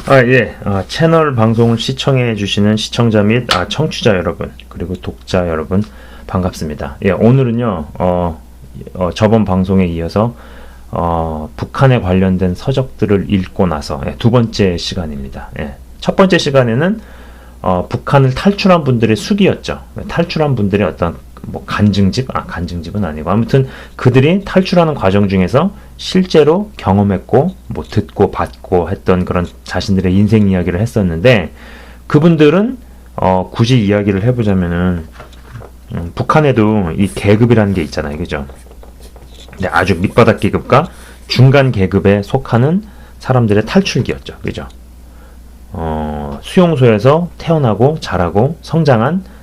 예. 채널 방송을 시청해 주시는 시청자 및 청취자 여러분, 그리고 독자 여러분, 반갑습니다. 예, 오늘은요, 저번 방송에 이어서 북한에 관련된 서적들을 읽고 나서 두 번째 시간입니다. 예, 첫 번째 시간에는 북한을 탈출한 분들의 수기였죠. 탈출한 분들의 어떤 간증집은 아니고, 아무튼 그들이 탈출하는 과정 중에서 실제로 경험했고 듣고 봤고 했던 그런 자신들의 인생 이야기를 했었는데, 그분들은 굳이 이야기를 해보자면은 북한에도 이 계급이라는 게 있잖아요, 그죠? 근데 아주 밑바닥 계급과 중간 계급에 속하는 사람들의 탈출기였죠, 그죠? 수용소에서 태어나고 자라고 성장한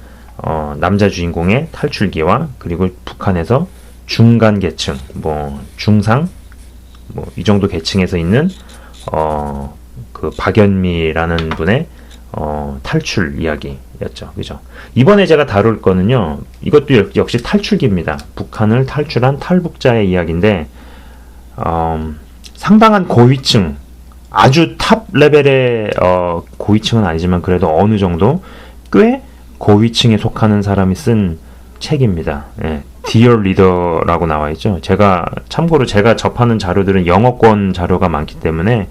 남자 주인공의 탈출기와, 그리고 북한에서 중간 계층, 중상, 이 정도 계층에서 있는 그 박연미라는 분의 탈출 이야기였죠, 그죠? 이번에 제가 다룰 거는요, 이것도 역시 탈출기입니다. 북한을 탈출한 탈북자의 이야기인데, 상당한 고위층, 아주 탑 레벨의 고위층은 아니지만 그래도 어느 정도 꽤 고위층에 속하는 사람이 쓴 책입니다. 예, Dear Leader라고 나와 있죠. 참고로 제가 접하는 자료들은 영어권 자료가 많기 때문에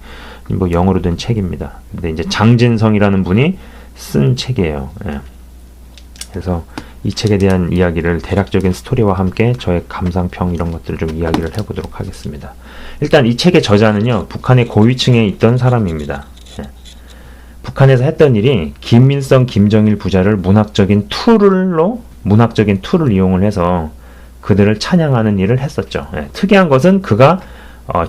영어로 된 책입니다. 근데 이제 장진성이라는 분이 쓴 책이에요. 예. 그래서 이 책에 대한 이야기를 대략적인 스토리와 함께 저의 감상평 이런 것들을 좀 이야기를 해보도록 하겠습니다. 일단 이 책의 저자는요, 북한의 고위층에 있던 사람입니다. 예. 북한에서 했던 일이 김일성, 김정일 부자를 문학적인 툴을 이용을 해서 그들을 찬양하는 일을 했었죠. 예. 특이한 것은 그가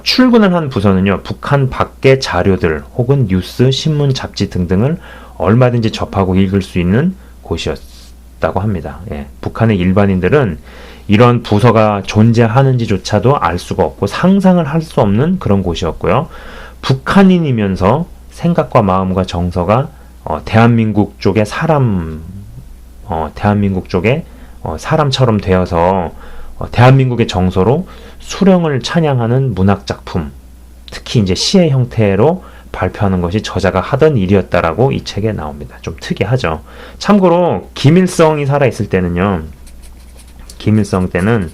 출근을 한 부서는요, 북한 밖의 자료들 혹은 뉴스, 신문, 잡지 등등을 얼마든지 접하고 읽을 수 있는 곳이었다고 합니다. 예. 북한의 일반인들은 이런 부서가 존재하는지조차도 알 수가 없고 상상을 할 수 없는 그런 곳이었고요. 북한인이면서 생각과 마음과 정서가 대한민국 쪽의 사람처럼 되어서 대한민국의 정서로 수령을 찬양하는 문학 작품, 특히 이제 시의 형태로 발표하는 것이 저자가 하던 일이었다라고 이 책에 나옵니다. 좀 특이하죠. 참고로 김일성이 살아있을 때는요, 김일성 때는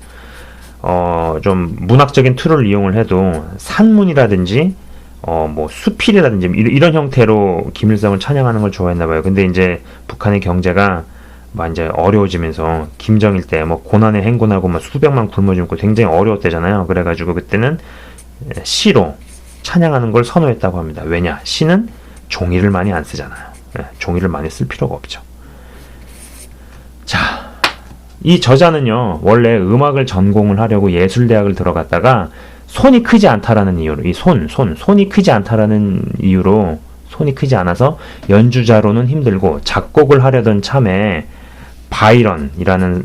좀 문학적인 툴을 이용을 해도 산문이라든지 수필이라든지 이런 형태로 김일성을 찬양하는 걸 좋아했나 봐요. 근데 이제 북한의 경제가 이제 어려워지면서 김정일 때 고난에 행군하고 수백만 굶어 죽고 굉장히 어려웠대잖아요. 그래가지고 그때는 시로 찬양하는 걸 선호했다고 합니다. 왜냐? 시는 종이를 많이 안 쓰잖아요. 종이를 많이 쓸 필요가 없죠. 자, 이 저자는요, 원래 음악을 전공을 하려고 예술대학을 들어갔다가 손이 크지 않다라는 이유로, 손이 크지 않다라는 이유로, 손이 크지 않아서 연주자로는 힘들고 작곡을 하려던 참에 바이런이라는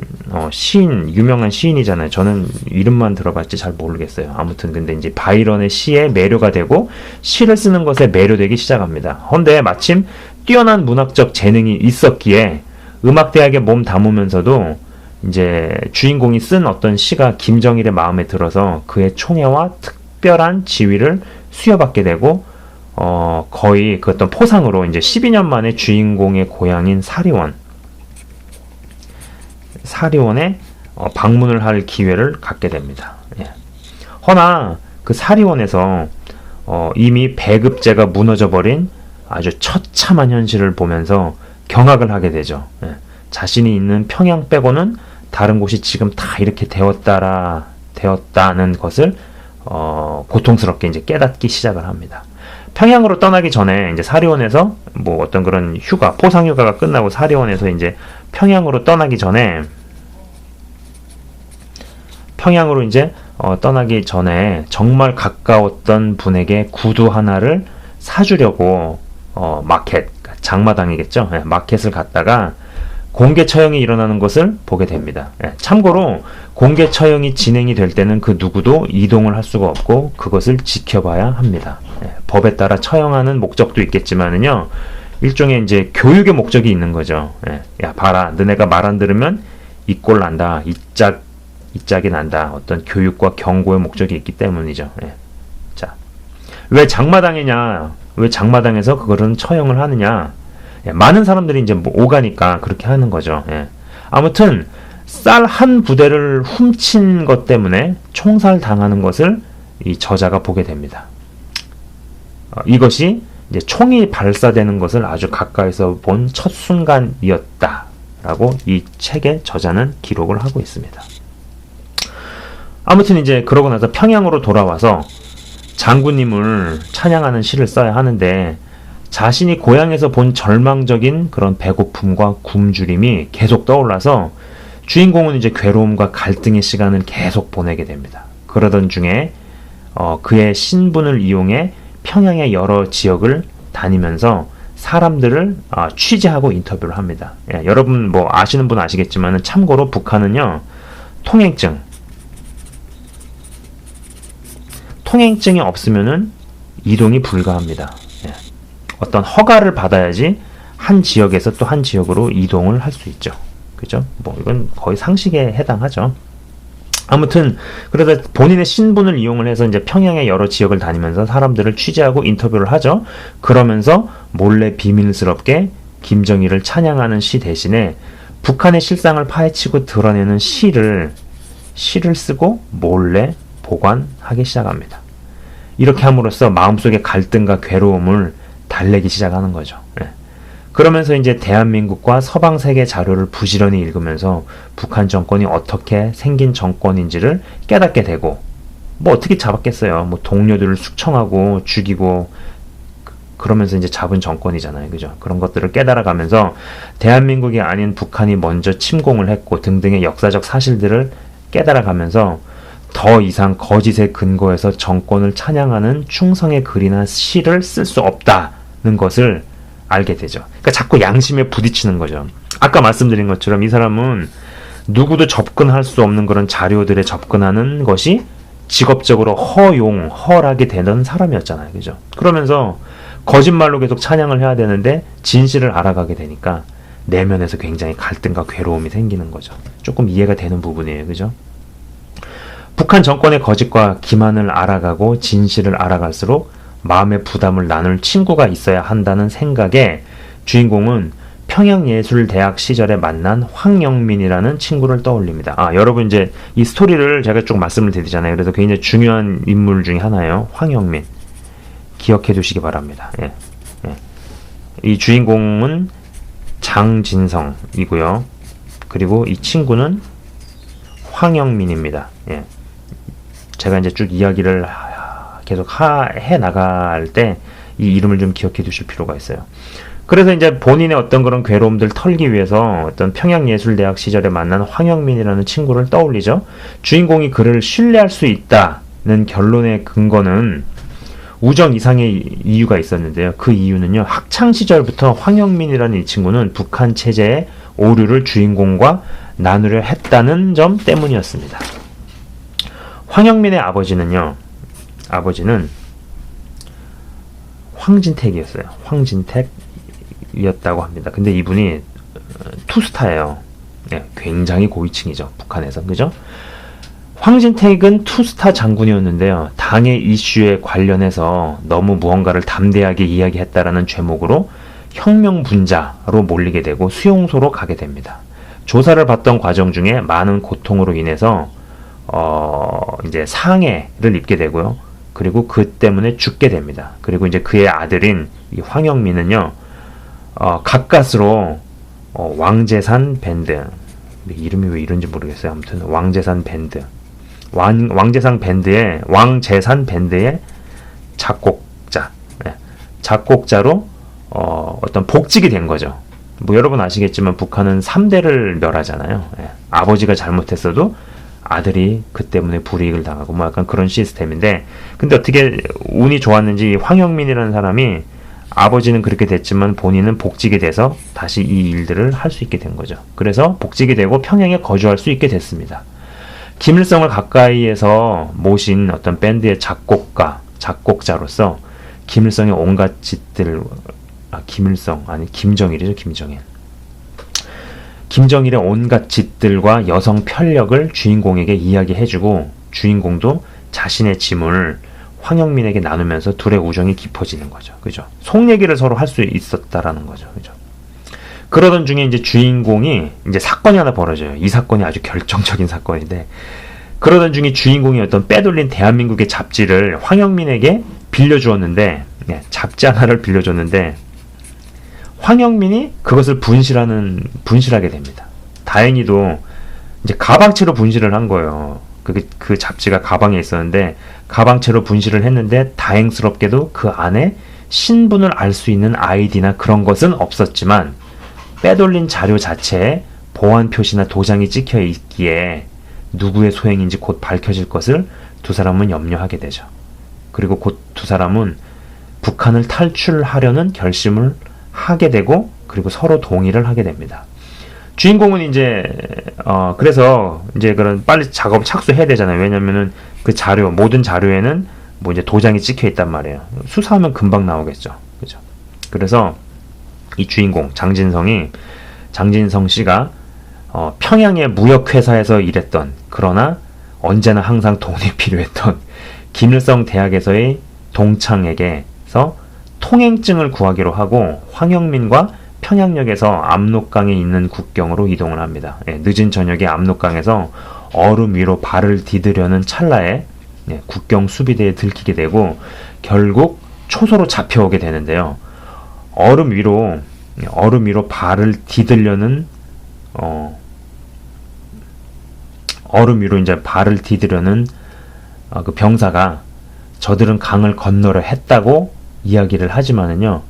유명한 시인이잖아요. 저는 이름만 들어봤지 잘 모르겠어요. 아무튼 근데 이제 바이런의 시에 매료가 되고 시를 쓰는 것에 매료되기 시작합니다. 그런데 마침 뛰어난 문학적 재능이 있었기에 음악대학에 몸 담으면서도 이제 주인공이 쓴 어떤 시가 김정일의 마음에 들어서 그의 총애와 특별한 지위를 수여받게 되고, 거의 그 어떤 포상으로 이제 12년 만에 주인공의 고향인 사리원에 방문을 할 기회를 갖게 됩니다. 예. 허나 그 사리원에서 이미 배급제가 무너져버린 아주 처참한 현실을 보면서 경악을 하게 되죠. 예. 자신이 있는 평양 빼고는 다른 곳이 지금 다 이렇게 되었다는 것을 고통스럽게 이제 깨닫기 시작을 합니다. 평양으로 떠나기 전에 이제 사리원에서 어떤 그런 포상 휴가가 끝나고 사리원에서 이제 평양으로 떠나기 전에 정말 가까웠던 분에게 구두 하나를 사주려고 마켓, 장마당이겠죠. 예, 마켓을 갔다가 공개 처형이 일어나는 것을 보게 됩니다. 예, 참고로 공개 처형이 진행이 될 때는 그 누구도 이동을 할 수가 없고 그것을 지켜봐야 합니다. 예, 법에 따라 처형하는 목적도 있겠지만은요, 일종의 이제 교육의 목적이 있는 거죠. 예, 야 봐라, 너네가 말 안 들으면 이 꼴 난다, 이 짝이 난다. 어떤 교육과 경고의 목적이 있기 때문이죠. 예. 자, 왜 장마당이냐? 왜 장마당에서 그거는 처형을 하느냐. 예, 많은 사람들이 이제 뭐 오가니까 그렇게 하는 거죠. 예. 아무튼 쌀 한 부대를 훔친 것 때문에 총살당하는 것을 이 저자가 보게 됩니다. 이것이 이제 총이 발사되는 것을 아주 가까이서 본 첫 순간이었다라고 이 책의 저자는 기록을 하고 있습니다. 아무튼 이제 그러고 나서 평양으로 돌아와서 장군님을 찬양하는 시를 써야 하는데 자신이 고향에서 본 절망적인 그런 배고픔과 굶주림이 계속 떠올라서 주인공은 이제 괴로움과 갈등의 시간을 계속 보내게 됩니다. 그러던 중에 그의 신분을 이용해 평양의 여러 지역을 다니면서 사람들을 취재하고 인터뷰를 합니다. 예, 여러분 뭐 아시는 분 아시겠지만 참고로 북한은요 통행증이 없으면은 이동이 불가합니다. 예, 어떤 허가를 받아야지 한 지역에서 또 한 지역으로 이동을 할 수 있죠. 그죠? 뭐 이건 거의 상식에 해당하죠. 아무튼 그래서 본인의 신분을 이용을 해서 이제 평양의 여러 지역을 다니면서 사람들을 취재하고 인터뷰를 하죠. 그러면서 몰래 비밀스럽게 김정일을 찬양하는 시 대신에 북한의 실상을 파헤치고 드러내는 시를 쓰고 몰래 보관하기 시작합니다. 이렇게 함으로써 마음속의 갈등과 괴로움을 달래기 시작하는 거죠. 예. 그러면서 이제 대한민국과 서방 세계 자료를 부지런히 읽으면서 북한 정권이 어떻게 생긴 정권인지를 깨닫게 되고, 뭐 어떻게 잡았겠어요. 뭐 동료들을 숙청하고 죽이고 그러면서 이제 잡은 정권이잖아요. 그죠? 그런 것들을 깨달아가면서 대한민국이 아닌 북한이 먼저 침공을 했고 등등의 역사적 사실들을 깨달아가면서 더 이상 거짓의 근거에서 정권을 찬양하는 충성의 글이나 시를 쓸 수 없다는 것을 알게 되죠. 그러니까 자꾸 양심에 부딪히는 거죠. 아까 말씀드린 것처럼 이 사람은 누구도 접근할 수 없는 그런 자료들에 접근하는 것이 직업적으로 허락이 되는 사람이었잖아요. 그죠? 그러면서 거짓말로 계속 찬양을 해야 되는데 진실을 알아가게 되니까 내면에서 굉장히 갈등과 괴로움이 생기는 거죠. 조금 이해가 되는 부분이에요. 그죠? 북한 정권의 거짓과 기만을 알아가고 진실을 알아갈수록 마음의 부담을 나눌 친구가 있어야 한다는 생각에 주인공은 평양예술대학 시절에 만난 황영민이라는 친구를 떠올립니다. 여러분 이제 이 스토리를 제가 쭉 말씀을 드리잖아요. 그래서 굉장히 중요한 인물 중에 하나예요. 황영민. 기억해 두시기 바랍니다. 예. 예. 이 주인공은 장진성이고요. 그리고 이 친구는 황영민입니다. 예. 제가 이제 쭉 이야기를 계속 해 나갈 때 이 이름을 좀 기억해 두실 필요가 있어요. 그래서 이제 본인의 어떤 그런 괴로움들 털기 위해서 어떤 평양예술대학 시절에 만난 황영민이라는 친구를 떠올리죠. 주인공이 그를 신뢰할 수 있다는 결론의 근거는 우정 이상의 이유가 있었는데요. 그 이유는요. 학창시절부터 황영민이라는 이 친구는 북한 체제의 오류를 주인공과 나누려 했다는 점 때문이었습니다. 황영민의 아버지는 황진택이었어요. 황진택이었다고 합니다. 근데 이분이 투스타예요. 네, 굉장히 고위층이죠. 북한에서. 그죠? 황진택은 투스타 장군이었는데요. 당의 이슈에 관련해서 너무 무언가를 담대하게 이야기했다라는 죄목으로 혁명분자로 몰리게 되고 수용소로 가게 됩니다. 조사를 받던 과정 중에 많은 고통으로 인해서 이제 상해를 입게 되고요. 그리고 그 때문에 죽게 됩니다. 그리고 이제 그의 아들인 이 황영민은요, 가까스로 왕재산 밴드, 이름이 왜 이런지 모르겠어요. 아무튼 왕재산 밴드, 왕재산 밴드의 작곡자로 어떤 복직이 된 거죠. 뭐 여러분 아시겠지만 북한은 3대를 멸하잖아요. 예. 아버지가 잘못했어도 아들이 그 때문에 불이익을 당하고 뭐 약간 그런 시스템인데, 근데 어떻게 운이 좋았는지 황영민이라는 사람이 아버지는 그렇게 됐지만 본인은 복직이 돼서 다시 이 일들을 할 수 있게 된 거죠. 그래서 복직이 되고 평양에 거주할 수 있게 됐습니다. 김일성을 가까이에서 모신 어떤 밴드의 작곡자로서 김일성의 온갖 짓들, 김정일이죠. 김정일의 온갖 짓들과 여성 편력을 주인공에게 이야기해주고 주인공도 자신의 짐을 황영민에게 나누면서 둘의 우정이 깊어지는 거죠. 그죠? 속 얘기를 서로 할 수 있었다라는 거죠. 그죠? 그러던 중에 이제 주인공이 이제 사건이 하나 벌어져요. 이 사건이 아주 결정적인 사건인데, 그러던 중에 주인공이 어떤 빼돌린 대한민국의 잡지를 황영민에게 빌려주었는데, 잡지 하나를 빌려줬는데, 황영민이 그것을 분실하게 됩니다. 다행히도 이제 가방채로 분실을 한 거예요. 그 잡지가 가방에 있었는데, 가방채로 분실을 했는데, 다행스럽게도 그 안에 신분을 알 수 있는 아이디나 그런 것은 없었지만, 빼돌린 자료 자체에 보안 표시나 도장이 찍혀 있기에 누구의 소행인지 곧 밝혀질 것을 두 사람은 염려하게 되죠. 그리고 곧 두 사람은 북한을 탈출하려는 결심을 하게 되고, 그리고 서로 동의를 하게 됩니다. 주인공은 이제 그래서 이제 그런 빨리 작업 착수해야 되잖아요. 왜냐면은 그 자료, 모든 자료에는 뭐 이제 도장이 찍혀 있단 말이에요. 수사하면 금방 나오겠죠. 그죠? 그래서 이 주인공 장진성 씨가 평양의 무역회사에서 일했던, 그러나 언제나 항상 돈이 필요했던 김일성 대학에서의 동창에게서 통행증을 구하기로 하고 황영민과 평양역에서 압록강에 있는 국경으로 이동을 합니다. 늦은 저녁에 압록강에서 얼음 위로 발을 디디려는 찰나에 국경 수비대에 들키게 되고 결국 초소로 잡혀오게 되는데요. 얼음 위로 발을 디디려는 그 병사가 저들은 강을 건너려 했다고 이야기를 하지만은요,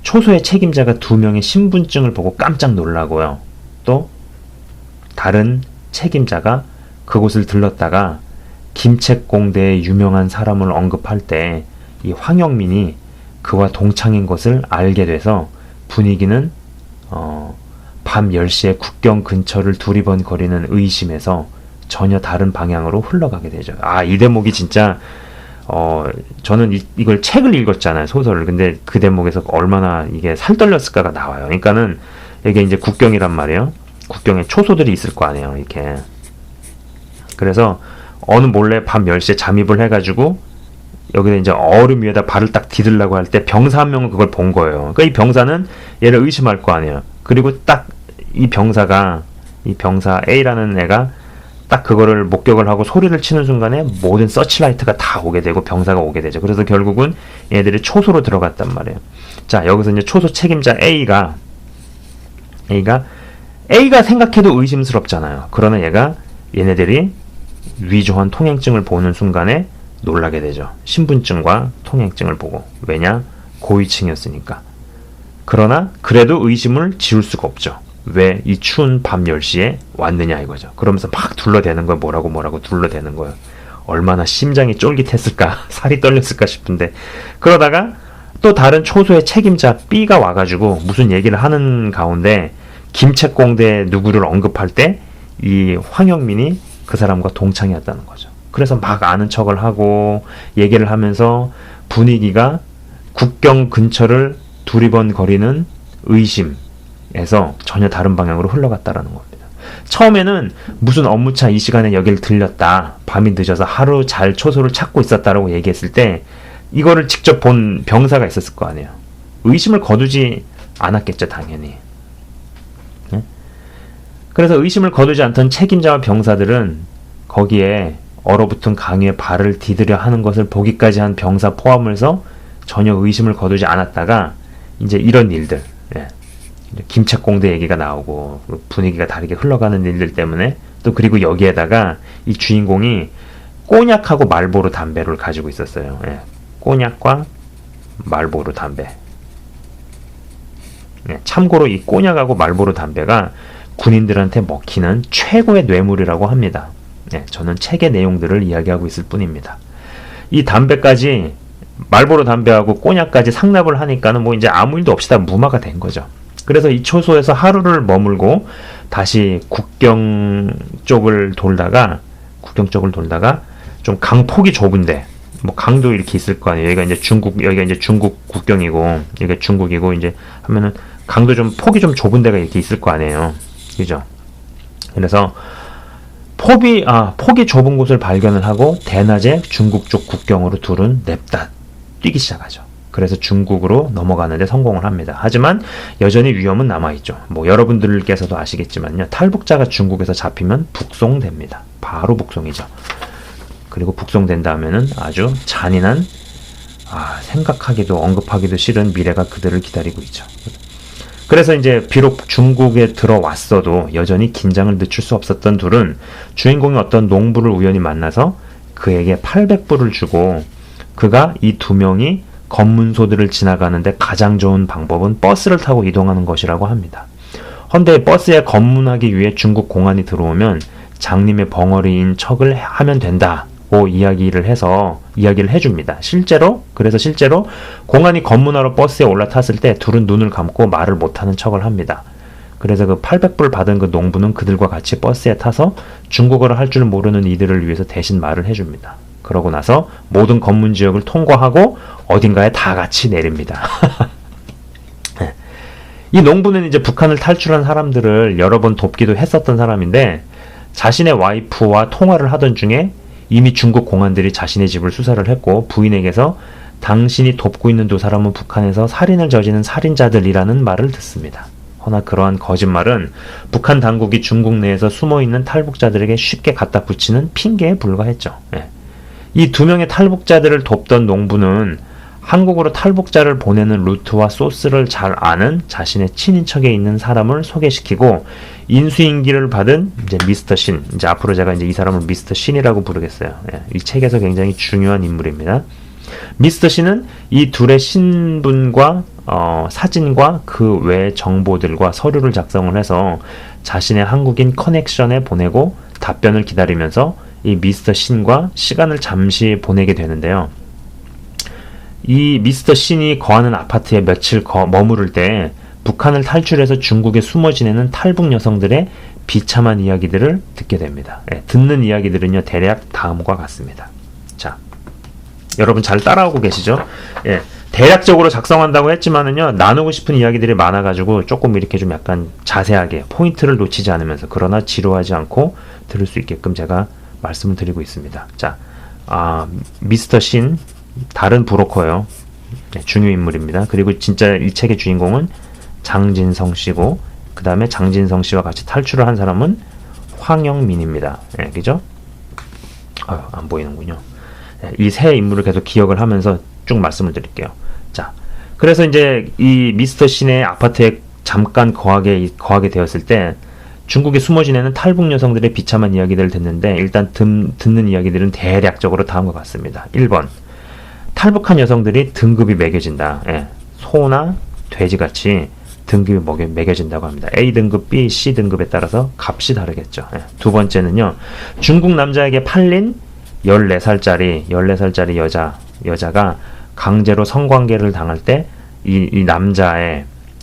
초소의 책임자가 2명의 신분증을 보고 깜짝 놀라고요. 또 다른 책임자가 그곳을 들렀다가 김책공대의 유명한 사람을 언급할 때 이 황영민이 그와 동창인 것을 알게 돼서 분위기는 밤 10시에 국경 근처를 두리번거리는 의심에서 전혀 다른 방향으로 흘러가게 되죠. 이 대목이 진짜 저는 이걸 책을 읽었잖아요, 소설을. 근데 그 대목에서 얼마나 이게 살떨렸을까가 나와요. 그러니까는 이게 이제 국경이란 말이에요. 국경에 초소들이 있을 거 아니에요, 이렇게. 그래서 어느 몰래 밤 10시에 잠입을 해가지고 여기다 이제 얼음 위에다 발을 딱 디들라고 할 때 병사 한 명은 그걸 본 거예요. 그러니까 이 병사는 얘를 의심할 거 아니에요. 그리고 딱 이 병사 A라는 애가 딱 그거를 목격을 하고 소리를 치는 순간에 모든 서치라이트가 다 오게 되고 병사가 오게 되죠. 그래서 결국은 얘들이 초소로 들어갔단 말이에요. 자, 여기서 이제 초소 책임자 A가 생각해도 의심스럽잖아요. 그러나 얘네들이 위조한 통행증을 보는 순간에 놀라게 되죠. 신분증과 통행증을 보고. 왜냐? 고위층이었으니까. 그러나 그래도 의심을 지울 수가 없죠. 왜 이 추운 밤 10시에 왔느냐 이거죠. 그러면서 막 둘러대는 거예요. 뭐라고 둘러대는 거예요. 얼마나 심장이 쫄깃했을까, 살이 떨렸을까 싶은데, 그러다가 또 다른 초소의 책임자 B가 와가지고 무슨 얘기를 하는 가운데 김책공대 누구를 언급할 때 이 황영민이 그 사람과 동창이었다는 거죠. 그래서 막 아는 척을 하고 얘기를 하면서 분위기가 국경 근처를 두리번거리는 의심에서 전혀 다른 방향으로 흘러갔다라는 겁니다. 처음에는 무슨 업무차 이 시간에 여기를 들렸다, 밤이 늦어서 하루 잘 초소를 찾고 있었다라고 얘기했을 때 이거를 직접 본 병사가 있었을 거 아니에요. 의심을 거두지 않았겠죠, 당연히. 네? 그래서 의심을 거두지 않던 책임자와 병사들은 거기에 얼어붙은 강 위에 발을 디디려 하는 것을 보기까지 한 병사 포함해서 전혀 의심을 거두지 않았다가 이제 이런 일들, 김책공대 얘기가 나오고 분위기가 다르게 흘러가는 일들 때문에, 또 그리고 여기에다가 이 주인공이 꼬냑하고 말보로 담배를 가지고 있었어요. 꼬냑과 말보로 담배. 참고로 이 꼬냑하고 말보로 담배가 군인들한테 먹히는 최고의 뇌물이라고 합니다. 저는 책의 내용들을 이야기하고 있을 뿐입니다. 이 담배까지, 말보로 담배하고 꼬냑까지 상납을 하니까는 뭐 이제 아무 일도 없이 다 무마가 된 거죠. 그래서 이 초소에서 하루를 머물고 다시 국경 쪽을 돌다가 좀 강폭이 좁은데, 뭐 강도 이렇게 있을 거 아니에요. 여기가 이제 중국 국경이고, 여기가 중국이고, 이제 하면은 강도 좀 폭이 좀 좁은 데가 이렇게 있을 거 아니에요. 그죠? 그래서 폭이 좁은 곳을 발견을 하고 대낮에 중국 쪽 국경으로 둘은 냅다 뛰기 시작하죠. 그래서 중국으로 넘어가는데 성공을 합니다. 하지만 여전히 위험은 남아있죠. 뭐 여러분들께서도 아시겠지만요. 탈북자가 중국에서 잡히면 북송됩니다. 바로 북송이죠. 그리고 북송된 다음에는 아주 잔인한 생각하기도 언급하기도 싫은 미래가 그들을 기다리고 있죠. 그래서 이제 비록 중국에 들어왔어도 여전히 긴장을 늦출 수 없었던 둘은 주인공이 어떤 농부를 우연히 만나서 그에게 800불을 주고 그가 이 두 명이 검문소들을 지나가는데 가장 좋은 방법은 버스를 타고 이동하는 것이라고 합니다. 헌데 버스에 검문하기 위해 중국 공안이 들어오면 장님의 벙어리인 척을 하면 된다고 이야기를 해줍니다. 그래서 실제로 공안이 검문하러 버스에 올라탔을 때 둘은 눈을 감고 말을 못하는 척을 합니다. 그래서 그 800불 받은 그 농부는 그들과 같이 버스에 타서 중국어를 할 줄 모르는 이들을 위해서 대신 말을 해줍니다. 그러고 나서 모든 검문 지역을 통과하고 어딘가에 다 같이 내립니다. 이 농부는 이제 북한을 탈출한 사람들을 여러 번 돕기도 했었던 사람인데 자신의 와이프와 통화를 하던 중에 이미 중국 공안들이 자신의 집을 수사를 했고 부인에게서 당신이 돕고 있는 두 사람은 북한에서 살인을 저지른 살인자들이라는 말을 듣습니다. 허나 그러한 거짓말은 북한 당국이 중국 내에서 숨어있는 탈북자들에게 쉽게 갖다 붙이는 핑계에 불과했죠. 이 두 명의 탈북자들을 돕던 농부는 한국으로 탈북자를 보내는 루트와 소스를 잘 아는 자신의 친인척에 있는 사람을 소개시키고 인수인계를 받은 이제 미스터 신, 이제 앞으로 제가 이제 이 사람을 미스터 신이라고 부르겠어요. 이 책에서 굉장히 중요한 인물입니다. 미스터 신은 이 둘의 신분과 사진과 그 외 정보들과 서류를 작성을 해서 자신의 한국인 커넥션에 보내고 답변을 기다리면서 이 미스터 신과 시간을 잠시 보내게 되는데요. 이 미스터 신이 거하는 아파트에 며칠 머무를 때 북한을 탈출해서 중국에 숨어 지내는 탈북 여성들의 비참한 이야기들을 듣게 됩니다. 듣는 이야기들은요, 대략 다음과 같습니다. 자, 여러분 잘 따라오고 계시죠? 대략적으로 작성한다고 했지만은요, 나누고 싶은 이야기들이 많아가지고 조금 이렇게 좀 약간 자세하게 포인트를 놓치지 않으면서 그러나 지루하지 않고 들을 수 있게끔 제가 말씀을 드리고 있습니다. 자, 미스터 신, 다른 브로커예요. 중요 인물입니다. 그리고 진짜 이 책의 주인공은 장진성 씨고, 그 다음에 장진성 씨와 같이 탈출을 한 사람은 황영민입니다. 그죠? 안 보이는군요. 이 세 인물을 계속 기억을 하면서 쭉 말씀을 드릴게요. 자, 그래서 이제 이 미스터 신의 아파트에 잠깐 거하게 되었을 때 중국에 숨어 지내는 탈북 여성들의 비참한 이야기들을 듣는데 일단 듣는 이야기들은 대략적으로 다음과 같습니다. 1번, 탈북한 여성들이 등급이 매겨진다. 소나 돼지같이 등급이 매겨진다고 합니다. A등급, B, C등급에 따라서 값이 다르겠죠. 두 번째는요, 중국 남자에게 팔린 14살짜리 여자가 강제로 성관계를 당할 때 이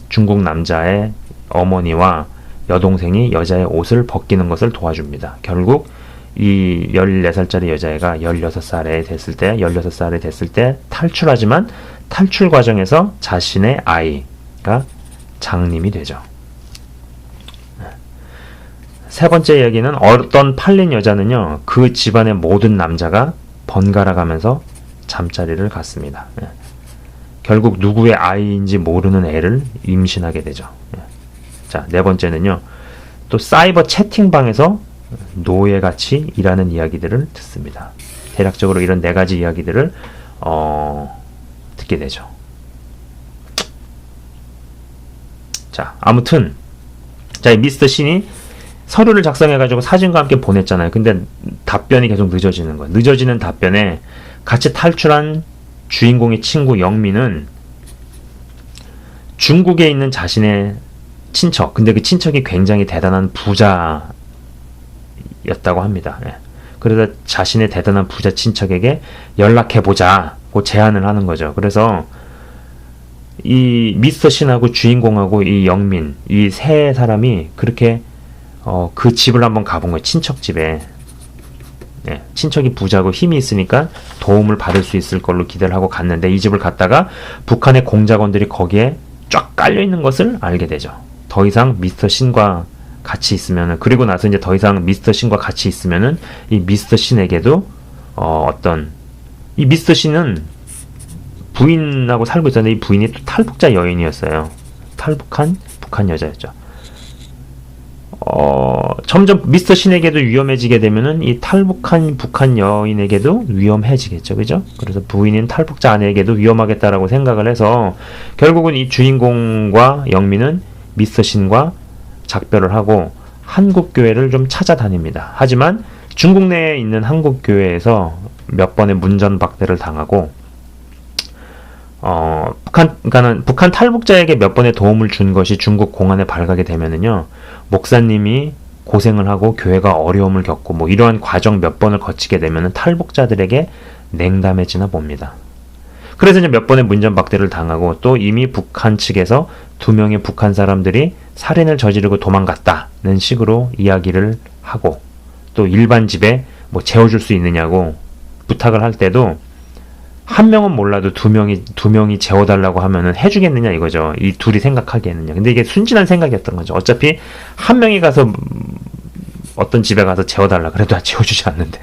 중국 남자의 어머니와 여동생이 여자의 옷을 벗기는 것을 도와줍니다. 결국 이 14살짜리 여자애가 16살에 됐을 때 탈출하지만 탈출 과정에서 자신의 아이가 장님이 되죠. 세 번째 이야기는 어떤 팔린 여자는요, 그 집안의 모든 남자가 번갈아 가면서 잠자리를 갖습니다. 결국 누구의 아이인지 모르는 애를 임신하게 되죠. 자, 네 번째는요, 또 사이버 채팅방에서 노예같이 일하는 이야기들을 듣습니다. 대략적으로 이런 네 가지 이야기들을 듣게 되죠. 자, 아무튼 이 미스터 신이 서류를 작성해가지고 사진과 함께 보냈잖아요. 근데 답변이 계속 늦어지는 거예요. 늦어지는 답변에 같이 탈출한 주인공의 친구 영민은 중국에 있는 자신의 친척, 근데 그 친척이 굉장히 대단한 부자였다고 합니다. 그래서 자신의 대단한 부자 친척에게 연락해보자고 제안을 하는 거죠. 그래서 이 미스터 신하고 주인공하고 이 영민, 이 세 사람이 그렇게 그 집을 한번 가본 거예요. 친척 집에. 친척이 부자고 힘이 있으니까 도움을 받을 수 있을 걸로 기대를 하고 갔는데, 이 집을 갔다가 북한의 공작원들이 거기에 쫙 깔려 있는 것을 알게 되죠. 더 이상 미스터 신과 같이 있으면은, 그리고 나서 이제 더 이상 미스터 신과 같이 있으면은 이 미스터 신에게도 이 미스터 신은 부인하고 살고 있었는데 이 부인이 또 탈북자 여인이었어요. 탈북한 북한 여자였죠. 점점 미스터 신에게도 위험해지게 되면은 이 탈북한 북한 여인에게도 위험해지겠죠. 그죠? 그래서 부인인 탈북자 아내에게도 위험하겠다라고 생각을 해서 결국은 이 주인공과 영민은 미스터 신과 작별을 하고 한국 교회를 좀 찾아다닙니다. 하지만 중국 내에 있는 한국 교회에서 몇 번의 문전박대를 당하고 북한 탈북자에게 몇 번의 도움을 준 것이 중국 공안에 발각이 되면은요, 목사님이 고생을 하고 교회가 어려움을 겪고 뭐 이러한 과정 몇 번을 거치게 되면은 탈북자들에게 냉담해지나 봅니다. 그래서 이제 몇 번의 문전박대를 당하고 또 이미 북한 측에서 2명의 북한 사람들이 살인을 저지르고 도망갔다는 식으로 이야기를 하고 또 일반 집에 뭐 재워줄 수 있느냐고 부탁을 할 때도 한 명은 몰라도 두 명이 재워달라고 하면은 해주겠느냐 이거죠. 이 둘이 생각하기에는요. 근데 이게 순진한 생각이었던 거죠. 어차피 한 명이 가서 어떤 집에 가서 재워달라 그래도 재워주지 않는데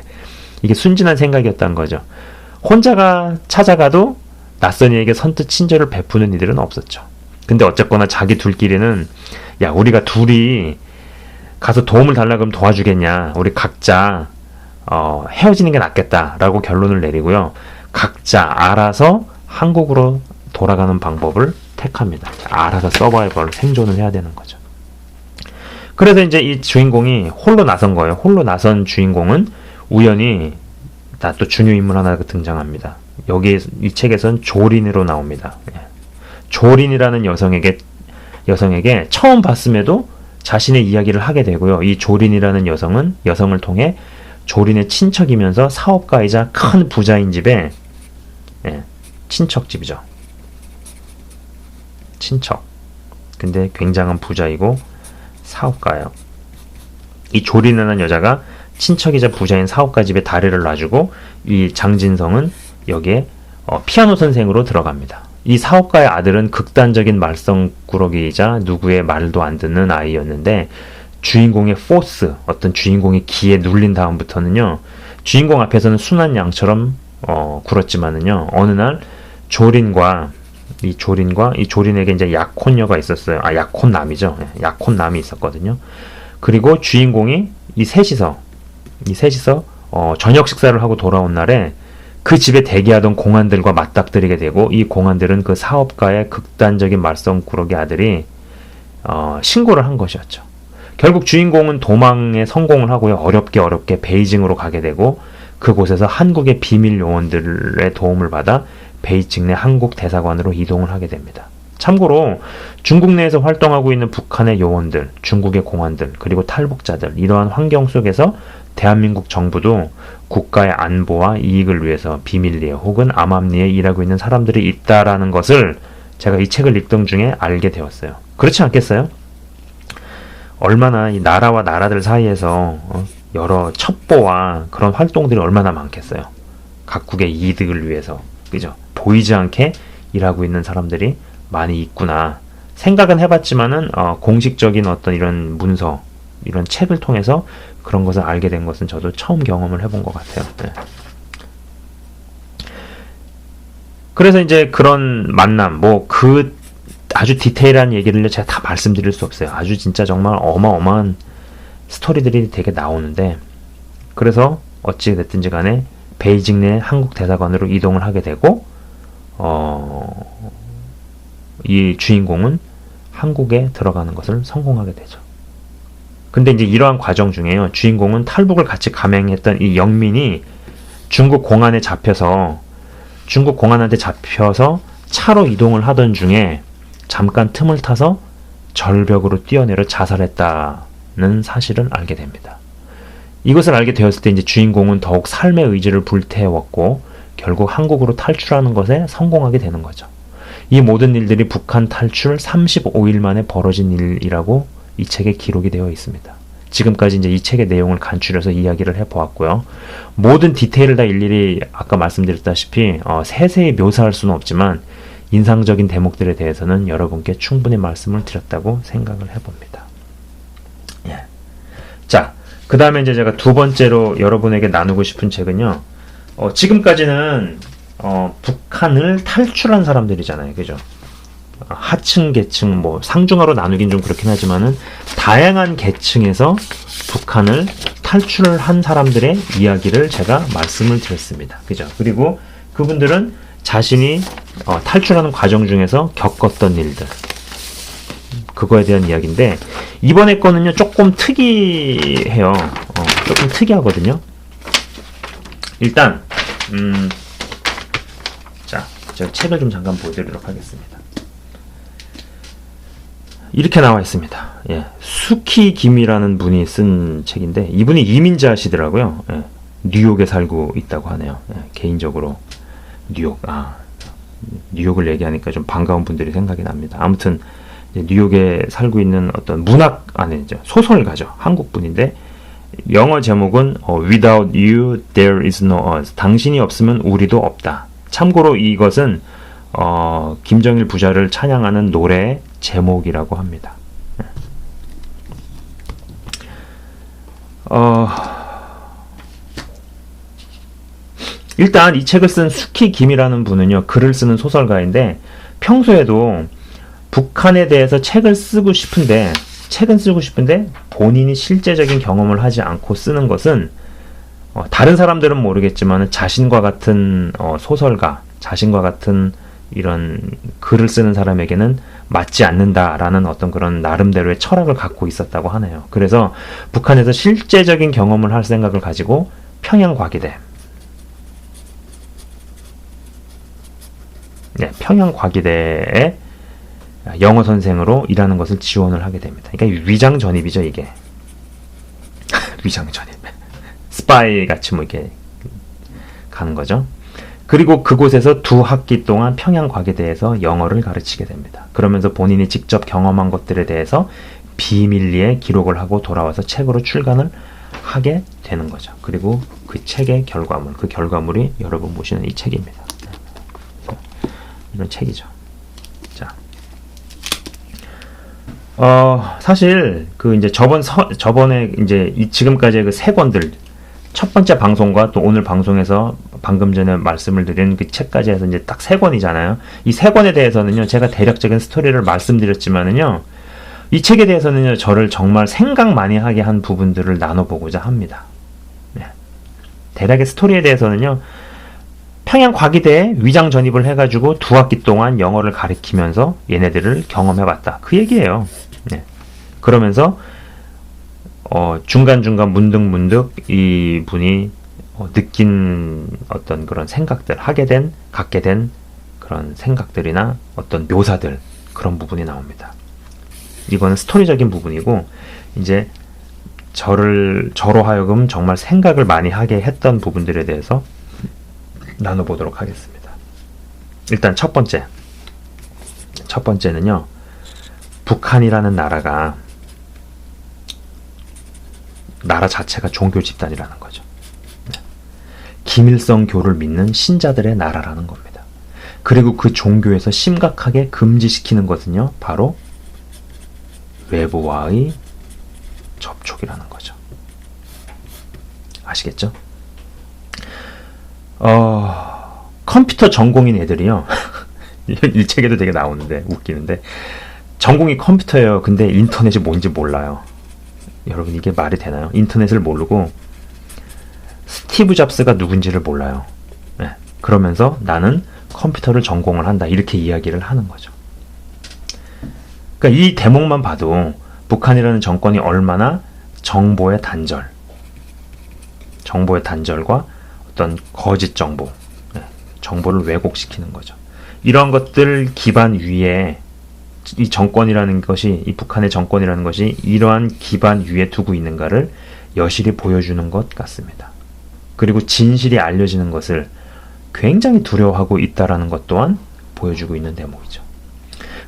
이게 순진한 생각이었다는 거죠. 혼자가 찾아가도 낯선 이에게 선뜻 친절을 베푸는 이들은 없었죠. 근데 어쨌거나 자기 둘끼리는 야 우리가 둘이 가서 도움을 달라 그러면 도와주겠냐. 우리 각자 헤어지는 게 낫겠다라고 결론을 내리고요. 각자 알아서 한국으로 돌아가는 방법을 택합니다. 알아서 서바이벌 생존을 해야 되는 거죠. 그래서 이제 이 주인공이 홀로 나선 거예요. 홀로 나선 주인공은 우연히 또 중요 인물 하나가 등장합니다. 여기 이 책에선 조린으로 나옵니다. 조린이라는 여성에게 처음 봤음에도 자신의 이야기를 하게 되고요. 이 조린이라는 여성을 통해 조린의 친척이면서 사업가이자 큰 부자인 집에 친척집이죠. 친척. 근데 굉장한 부자이고 사업가예요. 이 조린이라는 여자가 친척이자 부자인 사업가 집에 다리를 놔주고 이 장진성은 여기에 피아노 선생으로 들어갑니다. 이 사업가의 아들은 극단적인 말썽꾸러기이자 누구의 말도 안 듣는 아이였는데 주인공의 포스, 어떤 주인공의 기에 눌린 다음부터는요, 주인공 앞에서는 순한 양처럼 굴었지만은요, 어느 날 이 조린에게 이제 약혼녀가 있었어요. 약혼남이죠. 약혼남이 있었거든요. 그리고 주인공이 이 셋이서 저녁 식사를 하고 돌아온 날에 그 집에 대기하던 공안들과 맞닥뜨리게 되고 이 공안들은 그 사업가의 극단적인 말썽꾸러기 아들이 신고를 한 것이었죠. 결국 주인공은 도망에 성공을 하고요. 어렵게 베이징으로 가게 되고 그곳에서 한국의 비밀 요원들의 도움을 받아 베이징 내 한국 대사관으로 이동을 하게 됩니다. 참고로 중국 내에서 활동하고 있는 북한의 요원들, 중국의 공안들, 그리고 탈북자들, 이러한 환경 속에서 대한민국 정부도 국가의 안보와 이익을 위해서 비밀리에 혹은 암암리에 일하고 있는 사람들이 있다라는 것을 제가 이 책을 읽던 중에 알게 되었어요. 그렇지 않겠어요? 얼마나 이 나라와 나라들 사이에서 여러 첩보와 그런 활동들이 얼마나 많겠어요. 각국의 이득을 위해서, 그죠? 보이지 않게 일하고 있는 사람들이 많이 있구나. 생각은 해봤지만은 공식적인 어떤 이런 문서, 이런 책을 통해서 그런 것을 알게 된 것은 저도 처음 경험을 해본 것 같아요. 네. 그래서 이제 그런 만남, 아주 디테일한 얘기를 제가 다 말씀드릴 수 없어요. 아주 진짜 정말 어마어마한 스토리들이 되게 나오는데, 그래서 어찌 됐든지 간에 베이징 내 한국 대사관으로 이동을 하게 되고, 이 주인공은 한국에 들어가는 것을 성공하게 되죠. 근데 이제 이러한 과정 중에요, 주인공은 탈북을 같이 감행했던 이 영민이 중국 공안한테 잡혀서 차로 이동을 하던 중에 잠깐 틈을 타서 절벽으로 뛰어내려 자살했다는 사실을 알게 됩니다. 이것을 알게 되었을 때 이제 주인공은 더욱 삶의 의지를 불태웠고 결국 한국으로 탈출하는 것에 성공하게 되는 거죠. 이 모든 일들이 북한 탈출 35일 만에 벌어진 일이라고 이 책에 기록이 되어 있습니다. 지금까지 이제 이 책의 내용을 간추려서 이야기를 해보았고요. 모든 디테일을 다 일일이 아까 말씀드렸다시피 세세히 묘사할 수는 없지만 인상적인 대목들에 대해서는 여러분께 충분히 말씀을 드렸다고 생각을 해봅니다. 예. 그 다음에 이제 제가 두 번째로 여러분에게 나누고 싶은 책은요. 지금까지는 북한을 탈출한 사람들이잖아요. 그죠? 하층, 계층, 뭐 상중하로 나누긴 좀 그렇긴 하지만은 다양한 계층에서 북한을 탈출을 한 사람들의 이야기를 제가 말씀을 드렸습니다. 그죠? 그리고 그분들은 자신이 탈출하는 과정 중에서 겪었던 일들, 그거에 대한 이야기인데, 이번에 거는요 조금 특이해요. 조금 특이하거든요. 일단 자, 제가 책을 좀 잠깐 보여드리도록 하겠습니다. 이렇게 나와 있습니다. 예, 수키 김이라는 분이 쓴 책인데, 이분이 이민자시더라고요. 예, 뉴욕에 살고 있다고 하네요. 예, 개인적으로 뉴욕을 얘기하니까 좀 반가운 분들이 생각이 납니다. 아무튼 뉴욕에 살고 있는 어떤 문학 아니죠, 소설가죠. 한국 분인데, 영어 제목은 Without You There Is No Us. 당신이 없으면 우리도 없다. 참고로 이것은 김정일 부자를 찬양하는 노래의 제목이라고 합니다. 일단 이 책을 쓴 수키 김이라는 분은요, 글을 쓰는 소설가인데, 평소에도 북한에 대해서 책은 쓰고 싶은데 본인이 실제적인 경험을 하지 않고 쓰는 것은, 다른 사람들은 모르겠지만 자신과 같은 소설가, 자신과 같은 이런 글을 쓰는 사람에게는 맞지 않는다라는 어떤 그런 나름대로의 철학을 갖고 있었다고 하네요. 그래서 북한에서 실제적인 경험을 할 생각을 가지고 평양과기대에 영어 선생으로 일하는 것을 지원을 하게 됩니다. 그러니까 위장 전입이죠, 이게. 위장 전입. 스파이 같이 뭐 이렇게 가는 거죠. 그리고 그곳에서 2학기 동안 평양과기대에서 영어를 가르치게 됩니다. 그러면서 본인이 직접 경험한 것들에 대해서 비밀리에 기록을 하고 돌아와서 책으로 출간을 하게 되는 거죠. 그리고 그 책의 결과물, 그 결과물이 여러분 보시는 이 책입니다. 이런 책이죠. 자, 사실 그 이제 저번에 이제 지금까지의 그 세 권들, 첫 번째 방송과 또 오늘 방송에서 방금 전에 말씀을 드린 그 책까지 해서 이제 딱 세 권이잖아요. 이 세 권에 대해서는요, 제가 대략적인 스토리를 말씀드렸지만은요, 이 책에 대해서는요, 저를 정말 생각 많이 하게 한 부분들을 나눠보고자 합니다. 네. 대략의 스토리에 대해서는요, 평양과기대에 위장 전입을 해가지고 2학기 동안 영어를 가르치면서 얘네들을 경험해봤다. 그 얘기예요. 네. 그러면서 중간중간 문득문득 이 분이 느낀 어떤 그런 생각들, 갖게 된 그런 생각들이나 어떤 묘사들, 그런 부분이 나옵니다. 이거는 스토리적인 부분이고, 이제 저로 하여금 정말 생각을 많이 하게 했던 부분들에 대해서 나눠보도록 하겠습니다. 일단 첫 번째는요, 북한이라는 나라 자체가 종교 집단이라는 거죠. 김일성교를 믿는 신자들의 나라라는 겁니다. 그리고 그 종교에서 심각하게 금지시키는 것은요, 바로 외부와의 접촉이라는 거죠. 아시겠죠? 컴퓨터 전공인 애들이요, 이 책에도 되게 나오는데 웃기는데, 전공이 컴퓨터예요. 근데 인터넷이 뭔지 몰라요. 여러분, 이게 말이 되나요? 인터넷을 모르고 스티브 잡스가 누군지를 몰라요. 네. 그러면서 나는 컴퓨터를 전공을 한다, 이렇게 이야기를 하는 거죠. 그러니까 이 대목만 봐도 북한이라는 정권이 얼마나 정보의 단절과 어떤 거짓 정보, 정보를 왜곡시키는 거죠. 이런 것들 기반 위에 이 정권이라는 것이, 이 북한의 정권이라는 것이 이러한 기반 위에 두고 있는가를 여실히 보여주는 것 같습니다. 그리고 진실이 알려지는 것을 굉장히 두려워하고 있다라는 것 또한 보여주고 있는 대목이죠.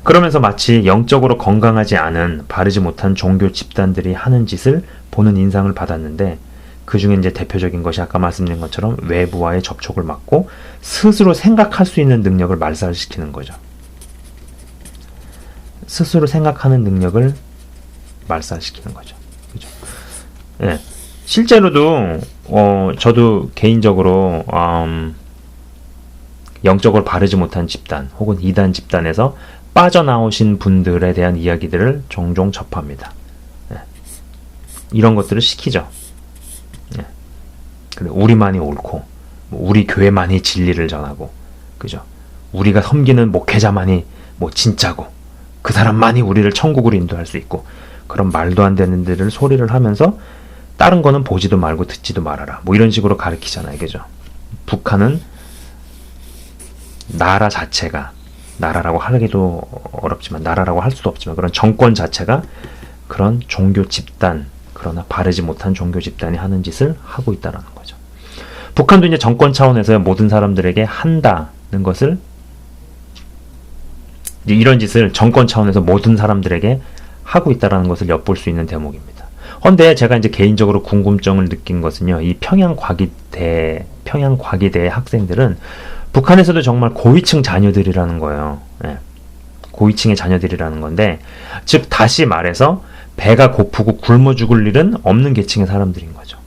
그러면서 마치 영적으로 건강하지 않은, 바르지 못한 종교 집단들이 하는 짓을 보는 인상을 받았는데, 그 중에 이제 대표적인 것이 아까 말씀드린 것처럼 외부와의 접촉을 막고 스스로 생각할 수 있는 능력을 말살시키는 거죠. 스스로 생각하는 능력을 말살시키는 거죠. 그죠? 네. 실제로도 저도 개인적으로 영적으로 바르지 못한 집단 혹은 이단 집단에서 빠져나오신 분들에 대한 이야기들을 종종 접합니다. 예. 이런 것들을 시키죠. 예. 근데 우리만이 옳고 우리 교회만이 진리를 전하고 그죠? 우리가 섬기는 목회자만이 뭐 진짜고 그 사람만이 우리를 천국으로 인도할 수 있고 그런 말도 안 되는 데를 소리를 하면서 다른 거는 보지도 말고 듣지도 말아라. 뭐 이런 식으로 가르치잖아요. 그죠? 북한은 나라 자체가 나라라고 하기도 어렵지만 나라라고 할 수도 없지만 그런 정권 자체가 그런 종교 집단 그러나 바르지 못한 종교 집단이 하는 짓을 하고 있다라는 거죠. 북한도 이제 정권 차원에서 모든 사람들에게 한다는 것을 이제 이런 짓을 정권 차원에서 모든 사람들에게 하고 있다라는 것을 엿볼 수 있는 대목입니다. 근데 제가 이제 개인적으로 궁금증을 느낀 것은요, 이 평양과기대의 학생들은 북한에서도 정말 고위층 자녀들이라는 거예요. 예. 고위층의 자녀들이라는 건데, 즉 다시 말해서 배가 고프고 굶어 죽을 일은 없는 계층의 사람들인 거죠.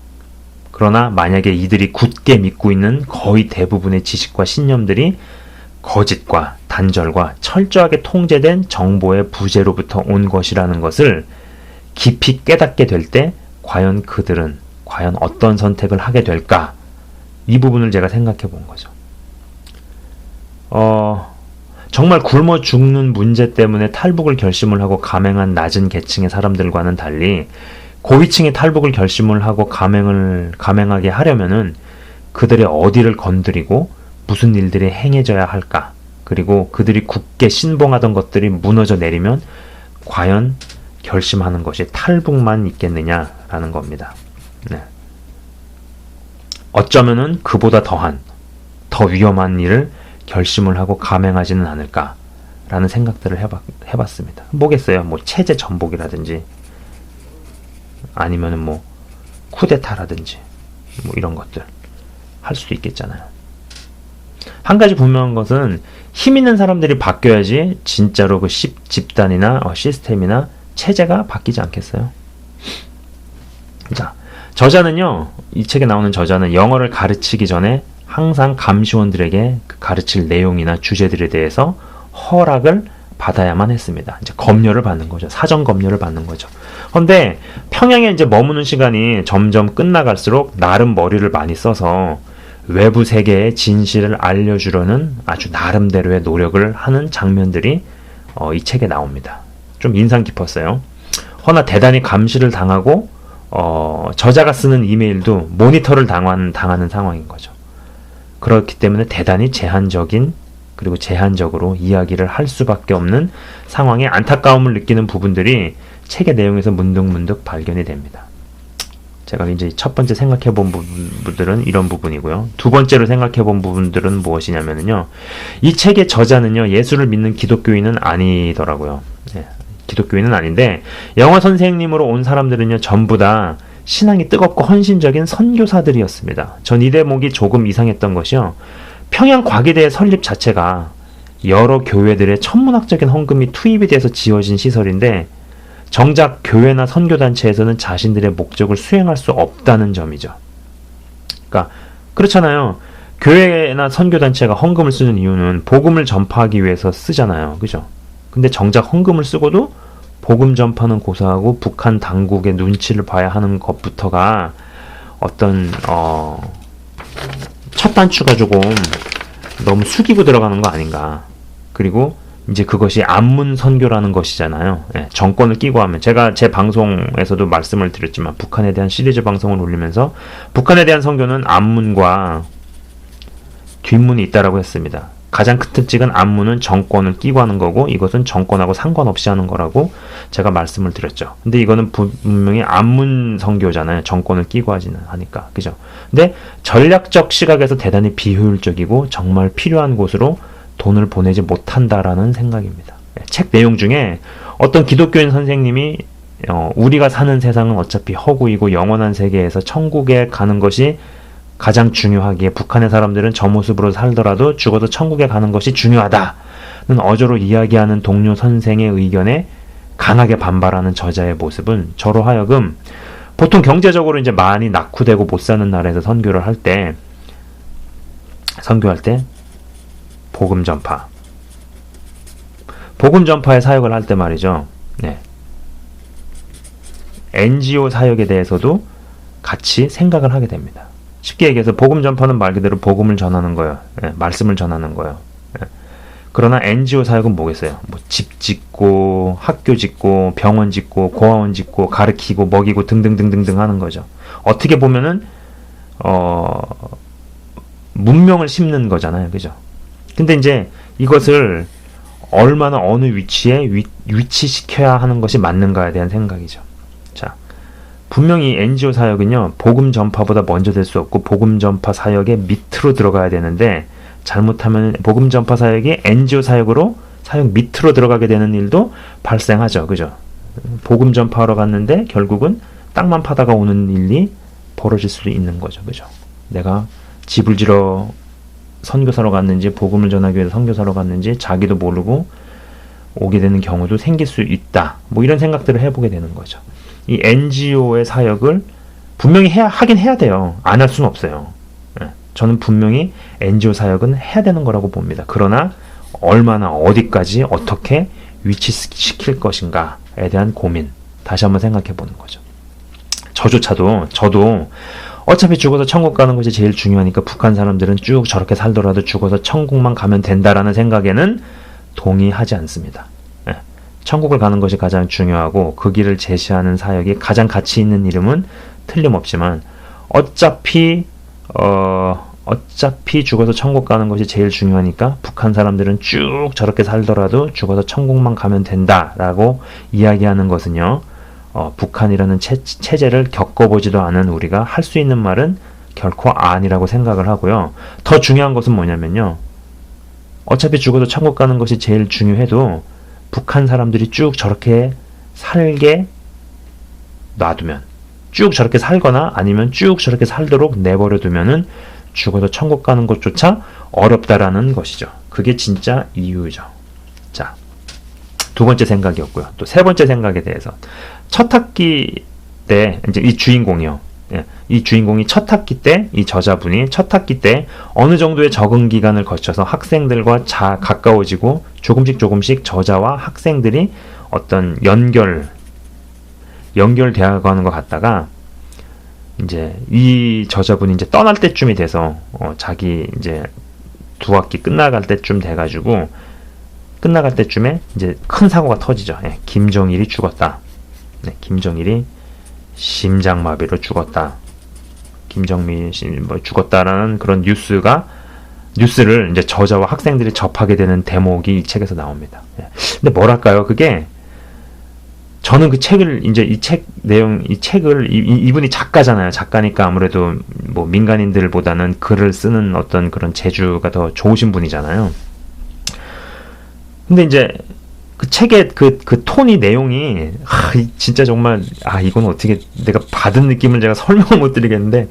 그러나 만약에 이들이 굳게 믿고 있는 거의 대부분의 지식과 신념들이 거짓과 단절과 철저하게 통제된 정보의 부재로부터 온 것이라는 것을 깊이 깨닫게 될 때 과연 그들은 과연 어떤 선택을 하게 될까? 이 부분을 제가 생각해 본 거죠. 정말 굶어 죽는 문제 때문에 탈북을 결심을 하고 감행한 낮은 계층의 사람들과는 달리 고위층의 탈북을 결심을 하고 감행하게 하려면은 그들의 어디를 건드리고 무슨 일들이 행해져야 할까? 그리고 그들이 굳게 신봉하던 것들이 무너져 내리면 과연 결심하는 것이 탈북만 있겠느냐라는 겁니다. 네. 어쩌면은 그보다 더 위험한 일을 결심을 하고 감행하지는 않을까라는 생각들을 해봤습니다. 뭐겠어요? 뭐 체제 전복이라든지 아니면은 뭐 쿠데타라든지 뭐 이런 것들 할 수도 있겠잖아요. 한 가지 분명한 것은 힘 있는 사람들이 바뀌어야지 진짜로 그 집단이나 시스템이나 체제가 바뀌지 않겠어요? 자, 저자는요, 이 책에 나오는 저자는 영어를 가르치기 전에 항상 감시원들에게 그 가르칠 내용이나 주제들에 대해서 허락을 받아야만 했습니다. 이제 검열을 받는 거죠. 사전 검열을 받는 거죠. 그런데 평양에 이제 머무는 시간이 점점 끝나갈수록 나름 머리를 많이 써서 외부 세계의 진실을 알려주려는 아주 나름대로의 노력을 하는 장면들이 이 책에 나옵니다. 좀 인상 깊었어요. 허나 대단히 감시를 당하고 저자가 쓰는 이메일도 모니터를 당하는 상황인 거죠. 그렇기 때문에 대단히 제한적으로 이야기를 할 수밖에 없는 상황에 안타까움을 느끼는 부분들이 책의 내용에서 문득문득 발견이 됩니다. 제가 이제 첫 번째 생각해 본 부분들은 이런 부분이고요. 두 번째로 생각해 본 부분들은 무엇이냐면요. 이 책의 저자는요, 예수를 믿는 기독교인은 아니더라고요. 네, 기독교인은 아닌데, 영어 선생님으로 온 사람들은요, 전부 다 신앙이 뜨겁고 헌신적인 선교사들이었습니다. 전 이 대목이 조금 이상했던 것이요. 평양과기대의 설립 자체가 여러 교회들의 천문학적인 헌금이 투입이 돼서 지어진 시설인데, 정작 교회나 선교단체에서는 자신들의 목적을 수행할 수 없다는 점이죠. 그러니까 그렇잖아요. 교회나 선교단체가 헌금을 쓰는 이유는 복음을 전파하기 위해서 쓰잖아요. 그죠? 근데 정작 헌금을 쓰고도 복음 전파는 고사하고 북한 당국의 눈치를 봐야 하는 것부터가 어떤 첫 단추가 조금 너무 숙이고 들어가는 거 아닌가. 그리고 이제 그것이 안문 선교라는 것이잖아요. 예, 정권을 끼고 하면 제가 제 방송에서도 말씀을 드렸지만 북한에 대한 시리즈 방송을 올리면서 북한에 대한 선교는 안문과 뒷문이 있다라고 했습니다. 가장 큰 특징은 안문은 정권을 끼고 하는 거고 이것은 정권하고 상관없이 하는 거라고 제가 말씀을 드렸죠. 근데 이거는 분명히 안문 선교잖아요. 정권을 끼고 하지는 하니까. 그죠? 근데 전략적 시각에서 대단히 비효율적이고 정말 필요한 곳으로 돈을 보내지 못한다라는 생각입니다. 책 내용 중에 어떤 기독교인 선생님이 우리가 사는 세상은 어차피 허구이고 영원한 세계에서 천국에 가는 것이 가장 중요하기에 북한의 사람들은 저 모습으로 살더라도 죽어도 천국에 가는 것이 중요하다는 어조로 이야기하는 동료 선생의 의견에 강하게 반발하는 저자의 모습은 저로 하여금 보통 경제적으로 이제 많이 낙후되고 못 사는 나라에서 선교할 때 복음 전파의 사역을 할 때 말이죠. 네. NGO 사역에 대해서도 같이 생각을 하게 됩니다. 쉽게 얘기해서 복음 전파는 말 그대로 복음을 전하는 거예요. 네. 말씀을 전하는 거예요. 네. 그러나 NGO 사역은 뭐겠어요? 뭐 집 짓고 학교 짓고 병원 짓고 고아원 짓고 가르치고 먹이고 등등등등등 하는 거죠. 어떻게 보면은 문명을 심는 거잖아요. 그죠? 근데 이제 이것을 얼마나 어느 위치에 위치시켜야 하는 것이 맞는가에 대한 생각이죠. 자, 분명히 NGO 사역은요, 복음 전파보다 먼저 될 수 없고 복음 전파 사역의 밑으로 들어가야 되는데 잘못하면 복음 전파 사역이 NGO 사역 밑으로 들어가게 되는 일도 발생하죠. 그죠? 복음 전파하러 갔는데 결국은 땅만 파다가 오는 일이 벌어질 수도 있는 거죠. 그죠? 내가 집을 지러 선교사로 갔는지 복음을 전하기 위해서 선교사로 갔는지 자기도 모르고 오게 되는 경우도 생길 수 있다. 뭐 이런 생각들을 해보게 되는 거죠. 이 NGO의 사역을 분명히 하긴 해야 돼요. 안 할 수는 없어요. 저는 분명히 NGO 사역은 해야 되는 거라고 봅니다. 그러나 얼마나 어디까지 어떻게 위치시킬 것인가에 대한 고민 다시 한번 생각해 보는 거죠. 저도 어차피 죽어서 천국 가는 것이 제일 중요하니까 북한 사람들은 쭉 저렇게 살더라도 죽어서 천국만 가면 된다라는 생각에는 동의하지 않습니다. 천국을 가는 것이 가장 중요하고 그 길을 제시하는 사역이 가장 가치 있는 이름은 틀림없지만 어차피 죽어서 천국 가는 것이 제일 중요하니까 북한 사람들은 쭉 저렇게 살더라도 죽어서 천국만 가면 된다라고 이야기하는 것은요. 북한이라는 체제를 겪어보지도 않은 우리가 할 수 있는 말은 결코 아니라고 생각을 하고요. 더 중요한 것은 뭐냐면요. 어차피 죽어도 천국 가는 것이 제일 중요해도 북한 사람들이 쭉 저렇게 살게 놔두면 쭉 저렇게 살거나 아니면 쭉 저렇게 살도록 내버려 두면은 죽어도 천국 가는 것조차 어렵다라는 것이죠. 그게 진짜 이유죠. 자, 두 번째 생각이었고요. 또 세 번째 생각에 대해서 첫 학기 때 이제 이 주인공이요. 이 주인공이 첫 학기 때 이 저자분이 첫 학기 때 어느 정도의 적응 기간을 거쳐서 학생들과 가까워지고 조금씩 저자와 학생들이 어떤 연결되어 가는 것 같다가 이제 이 저자분이 이제 떠날 때쯤이 돼서 자기 이제 두 학기 끝나갈 때쯤 돼가지고 끝나갈 때쯤에 이제 큰 사고가 터지죠. 김정일이 죽었다. 김정일이 심장마비로 죽었다. 김정민이 죽었다라는 그런 뉴스를 이제 저자와 학생들이 접하게 되는 대목이 이 책에서 나옵니다. 근데 뭐랄까요? 그게 저는 그 책을 이제 이 책을 이분이 작가잖아요. 작가니까 아무래도 뭐 민간인들보다는 글을 쓰는 어떤 그런 재주가 더 좋으신 분이잖아요. 근데 이제 그 책의 그 톤이 내용이 진짜 정말 이건 어떻게 내가 받은 느낌을 제가 설명을 못 드리겠는데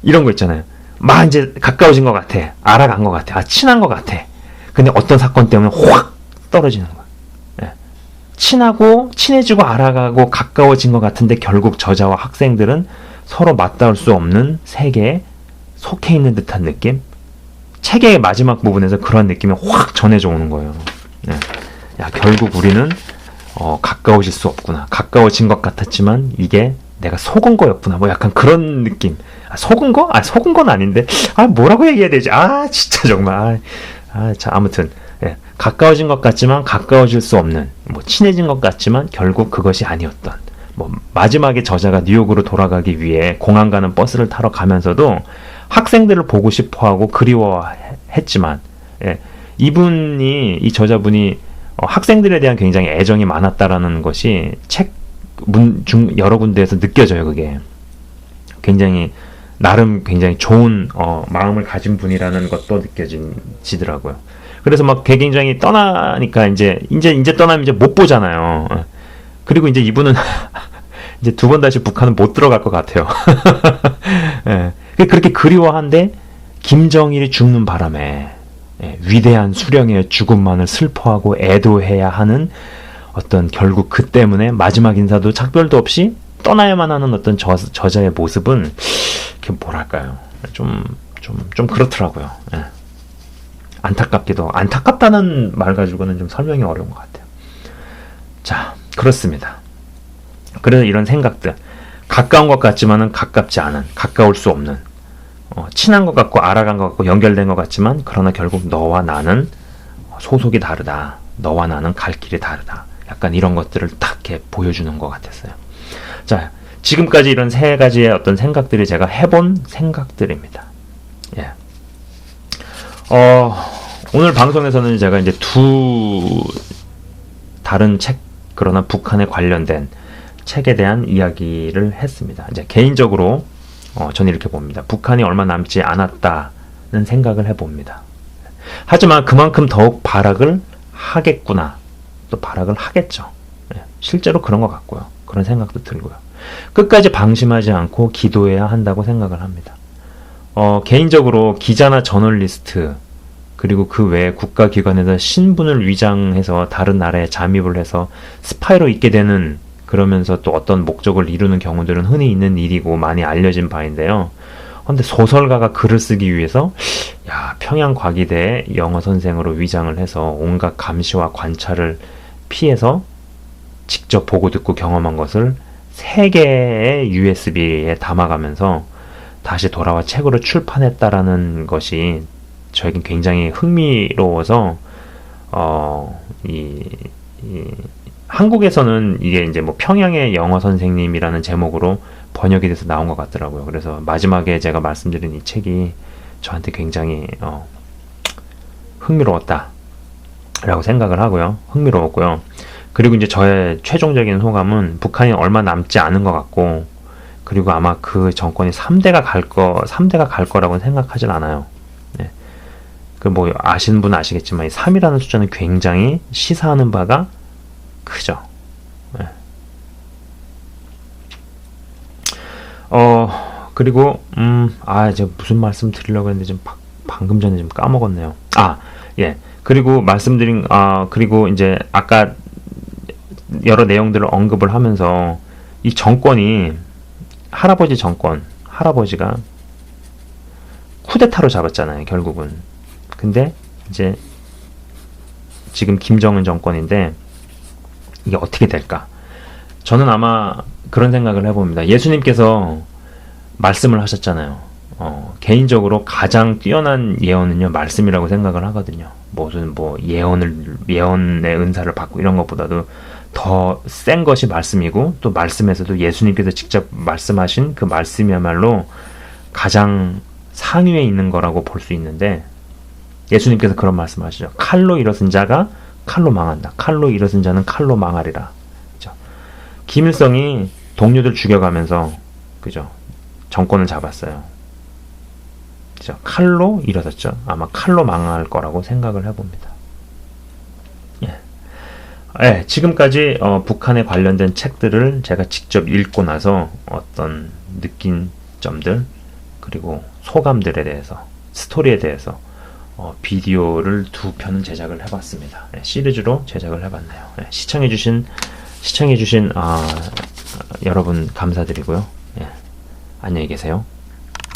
이런 거 있잖아요. 막 이제 가까워진 것 같아. 알아간 것 같아. 친한 것 같아. 근데 어떤 사건 때문에 확 떨어지는 거야. 친해지고 알아가고 가까워진 것 같은데 결국 저자와 학생들은 서로 맞닿을 수 없는 세계에 속해 있는 듯한 느낌? 책의 마지막 부분에서 그런 느낌이 확 전해져 오는 거예요. 야, 결국 우리는 가까워질 수 없구나. 가까워진 것 같았지만 이게 내가 속은 거였구나. 뭐 약간 그런 느낌. 속은 거? 속은 건 아닌데. 뭐라고 얘기해야 되지? 진짜 정말. 자, 아무튼 가까워진 것 같지만 가까워질 수 없는, 뭐 친해진 것 같지만 결국 그것이 아니었던. 뭐 마지막에 저자가 뉴욕으로 돌아가기 위해 공항 가는 버스를 타러 가면서도 학생들을 보고 싶어하고 그리워했지만, 이 저자분이 학생들에 대한 굉장히 애정이 많았다라는 것이 책 여러 군데에서 느껴져요. 그게 굉장히 나름 굉장히 좋은 마음을 가진 분이라는 것도 느껴지더라고요. 그래서 막 굉장히 떠나니까 이제 떠나면 이제 못 보잖아요. 그리고 이제 이분은 이제 두 번 다시 북한은 못 들어갈 것 같아요. 그렇게 그리워한데 김정일이 죽는 바람에 위대한 수령의 죽음만을 슬퍼하고 애도해야 하는 어떤 결국 그 때문에 마지막 인사도 작별도 없이 떠나야만 하는 어떤 저자의 모습은 뭐랄까요, 좀 그렇더라고요. 예. 안타깝다는 말 가지고는 좀 설명이 어려운 것 같아요. 자, 그렇습니다. 그래서 이런 생각들, 가까운 것 같지만은 가깝지 않은, 가까울 수 없는, 친한 것 같고 알아간 것 같고 연결된 것 같지만 그러나 결국 너와 나는 소속이 다르다. 너와 나는 갈 길이 다르다. 약간 이런 것들을 딱 이렇게 보여주는 것 같았어요. 자, 지금까지 이런 세 가지의 어떤 생각들이 제가 해본 생각들입니다. 예. 오늘 방송에서는 제가 이제 두 다른 책, 그러나 북한에 관련된 책에 대한 이야기를 했습니다. 이제 개인적으로 저는 이렇게 봅니다. 북한이 얼마 남지 않았다는 생각을 해봅니다. 하지만 그만큼 더욱 발악을 하겠구나. 또 발악을 하겠죠. 실제로 그런 것 같고요. 그런 생각도 들고요. 끝까지 방심하지 않고 기도해야 한다고 생각을 합니다. 개인적으로 기자나 저널리스트, 그리고 그 외에 국가기관에서 신분을 위장해서 다른 나라에 잠입을 해서 스파이로 있게 되는, 그러면서 또 어떤 목적을 이루는 경우들은 흔히 있는 일이고 많이 알려진 바인데요. 근데 소설가가 글을 쓰기 위해서 평양 과기대 영어 선생으로 위장을 해서 온갖 감시와 관찰을 피해서 직접 보고 듣고 경험한 것을 3개의 USB에 담아가면서 다시 돌아와 책으로 출판했다라는 것이 저에겐 굉장히 흥미로워서 한국에서는 이게 이제 뭐 평양의 영어 선생님이라는 제목으로 번역이 돼서 나온 것 같더라고요. 그래서 마지막에 제가 말씀드린 이 책이 저한테 굉장히 흥미로웠다라고 생각을 하고요. 흥미로웠고요. 그리고 이제 저의 최종적인 소감은 북한이 얼마 남지 않은 것 같고, 그리고 아마 그 정권이 3대가 갈 거라고는 생각하진 않아요. 네. 그 뭐 아시는 분은 아시겠지만 이 3이라는 숫자는 굉장히 시사하는 바가 크죠. 네. 그리고 제가 무슨 말씀 드리려고 했는데 지금 방금 전에 좀 까먹었네요. 예. 그리고 그리고 이제 아까 여러 내용들을 언급을 하면서 이 정권이 할아버지가 쿠데타로 잡았잖아요, 결국은. 근데 이제 지금 김정은 정권인데 이게 어떻게 될까? 저는 아마 그런 생각을 해봅니다. 예수님께서 말씀을 하셨잖아요. 개인적으로 가장 뛰어난 예언은요, 말씀이라고 생각을 하거든요. 무슨 예언의 은사를 받고 이런 것보다도 더 센 것이 말씀이고, 또 말씀에서도 예수님께서 직접 말씀하신 그 말씀이야말로 가장 상위에 있는 거라고 볼 수 있는데, 예수님께서 그런 말씀하시죠. 칼로 일어선 자가 칼로 망한다. 칼로 일어선 자는 칼로 망하리라. 그죠? 김일성이 동료들 죽여가면서, 그죠? 정권을 잡았어요. 그죠? 칼로 일어섰죠. 아마 칼로 망할 거라고 생각을 해봅니다. 예, 지금까지 북한에 관련된 책들을 제가 직접 읽고 나서 어떤 느낀 점들, 그리고 소감들에 대해서, 스토리에 대해서 비디오를 2편은 제작을 해봤습니다. 시리즈로 제작을 해봤네요. 시청해주신 여러분 감사드리고요. 안녕히 계세요.